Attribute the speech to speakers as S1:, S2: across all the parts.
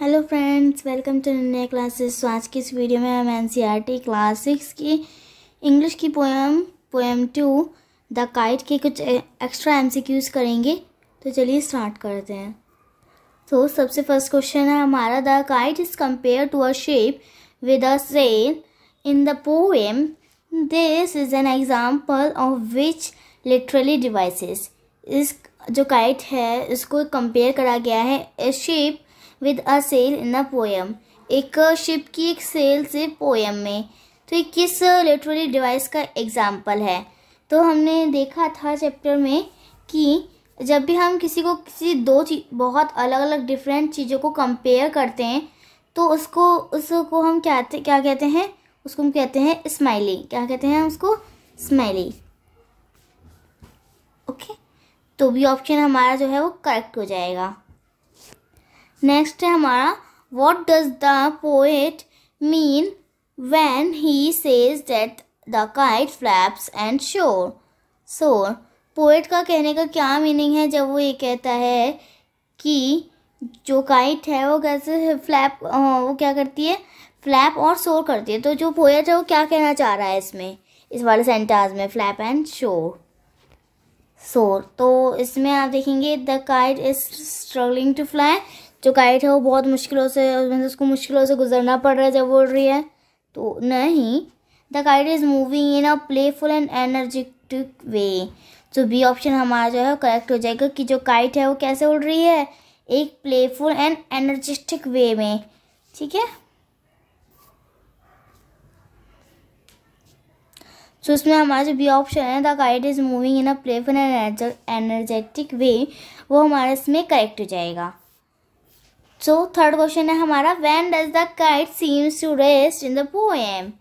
S1: Hello friends, welcome to नए classes. तो आज की इस वीडियो में हम एनसीईआरटी क्लास 6 की इंग्लिश की पोएम 2 द काइट के कुछ एक्स्ट्रा एमसीक्यूज करेंगे। तो चलिए स्टार्ट करते हैं। तो सबसे फर्स्ट क्वेश्चन है हमारा, the kite is compare to a ship with a sail in the poem. This is an example of which literally devices. इस जो काइट है इसको कंपेयर करा गया है a ship with a sail in a poem, एक ship की एक सेल से पोएम में। तो ये किस लिटरेरी डिवाइस का एग्जाम्पल है? तो हमने देखा था चैप्टर में कि जब भी हम किसी दो बहुत अलग अलग डिफरेंट चीज़ों को कंपेयर करते हैं तो उसको हम क्या कहते हैं? उसको हम कहते हैं स्माइली। क्या कहते हैं उसको? स्माइली। ओके, तो बी ऑप्शन हमारा जो है वो करेक्ट हो जाएगा। नेक्स्ट है हमारा, what does the poet mean when he says that the kite flaps and सोर। पोएट का कहने का क्या मीनिंग है जब वो ये कहता है कि जो काइट है वो कैसे वो क्या करती है? फ्लैप और सोर करती है। तो जो पोएट है वो क्या कहना चाह रहा है इसमें, इस वाले सेंटेंस में, फ्लैप एंड सोर। तो इसमें आप देखेंगे the kite is struggling to fly. जो काइट है वो बहुत मुश्किलों से, उसको मुश्किलों से गुजरना पड़ रहा है जब उड़ रही है। तो नहीं, the kite is moving in a playful and energetic way. तो बी ऑप्शन हमारा जो है करेक्ट हो जाएगा कि जो काइट है वो कैसे उड़ रही है? एक प्लेफुल एंड एनर्जेटिक वे में। ठीक है, तो इसमें हमारा जो बी ऑप्शन है the kite is moving in a playful and energetic way, वो हमारा इसमें करेक्ट हो जाएगा। सो थर्ड क्वेश्चन है हमारा, when does the kite seems to rest in the poem.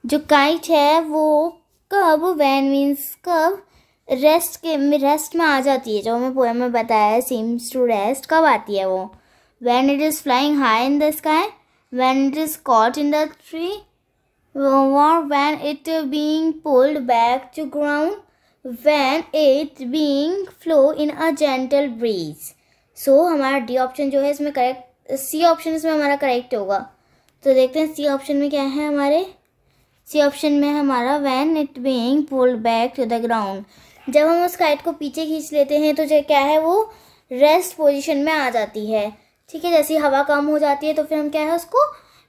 S1: जो काइट है वो कब, व्हेन मीन्स कब, रेस्ट में आ जाती है। जो हमें पोएम में बताया है सीम्स टू रेस्ट, कब आती है वो? When it is flying high in the sky, when it is caught in the tree, or when it being pulled back to ground, when it being flow in a gentle breeze। सो हमारा D option जो है इसमें correct, C option इसमें हमारा correct होगा। तो देखते हैं सी ऑप्शन में क्या है हमारे। सी ऑप्शन में हमारा when it being pulled back to the ground। जब हम उस काइट को पीछे खींच लेते हैं तो जो क्या है वो रेस्ट पोजीशन में आ जाती है। ठीक है, जैसी हवा कम हो जाती है तो फिर हम क्या है उसको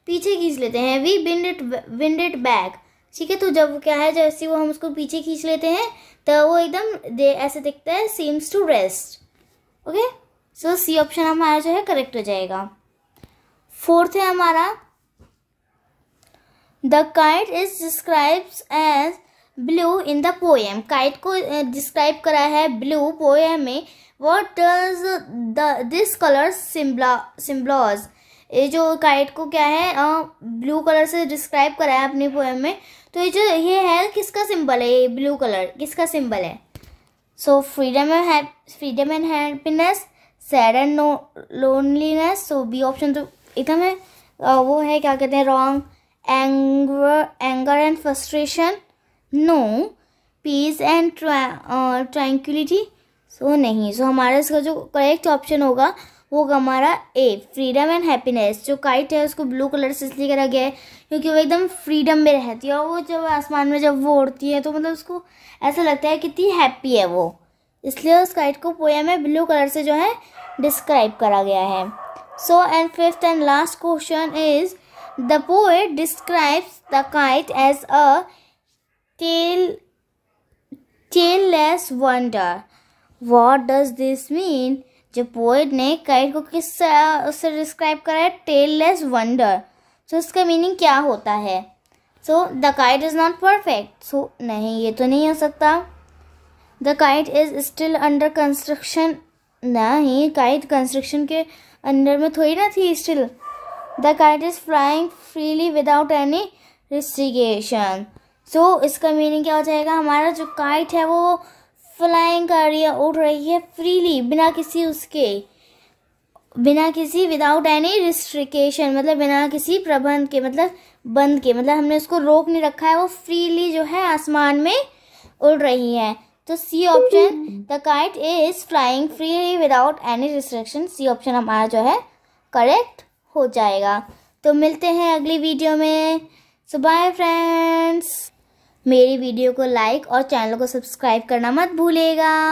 S1: पीछे खींच लेते हैं, वी विंड इट बैक। ठीक है, तो जब क्या है जैसे वो हम उसको पीछे खींच लेते हैं तो वो एकदम ऐसे दिखता है, seems to rest. Okay, so C option हमारा जो है करेक्ट हो जाएगा। फोर्थ है हमारा, the kite is describes as blue in the poem. Kite को डिस्क्राइब करा है ब्लू पोएम में। What does this colour symbolise. ये जो काइट को क्या है ब्लू कलर से डिस्क्राइब करा है अपनी पोएम में। तो ये है किसका सिंबल है? ये ब्लू कलर किसका सिंबल है? So freedom and happiness, sad and loneliness. So B option तो एकदम है वो है, क्या कहते हैं, wrong. Anger and frustration, no. Peace and tranquility, so नहीं। सो हमारा इसका जो करेक्ट ऑप्शन होगा वो हमारा ए, फ्रीडम एंड हैप्पीनेस। जो काइट है उसको ब्लू कलर से इसलिए करा गया है क्योंकि वो एकदम फ्रीडम में रहती है और वो जब आसमान में जब वो उड़ती है तो मतलब उसको ऐसा लगता है कितनी हैप्पी है वो, इसलिए उस काइट को पोएम में ब्लू कलर से जो है डिस्क्राइब करा गया है। So and fifth and last question is, the poet describes the kite as a tailless wonder. What does this mean? जो पोएट ने काइट को उससे डिस्क्राइब करा है टेललेस वंडर। सो इसका मीनिंग क्या होता है? So the kite is not perfect. So नहीं, ये तो नहीं हो सकता। The kite is still under construction, नहीं, काइट कंस्ट्रक्शन के अंडर में थोड़ी ना थी still. The kite is flying freely without any restriction. So इसका मीनिंग क्या हो जाएगा हमारा? जो काइट है वो फ्लाइंग कर रही है, उड़ रही है फ्रीली, बिना किसी विदाउट एनी रिस्ट्रिक्शन, मतलब बिना किसी प्रबंध के, मतलब बंद के, मतलब हमने उसको रोक नहीं रखा है, वो फ्रीली जो है आसमान में उड़ रही है। तो C option, the kite is flying freely without any restriction, C option हमारा जो है करेक्ट हो जाएगा। तो मिलते हैं अगली वीडियो में। सो बाय फ्रेंड्स। मेरी वीडियो को लाइक और चैनल को सब्सक्राइब करना मत भूलिएगा।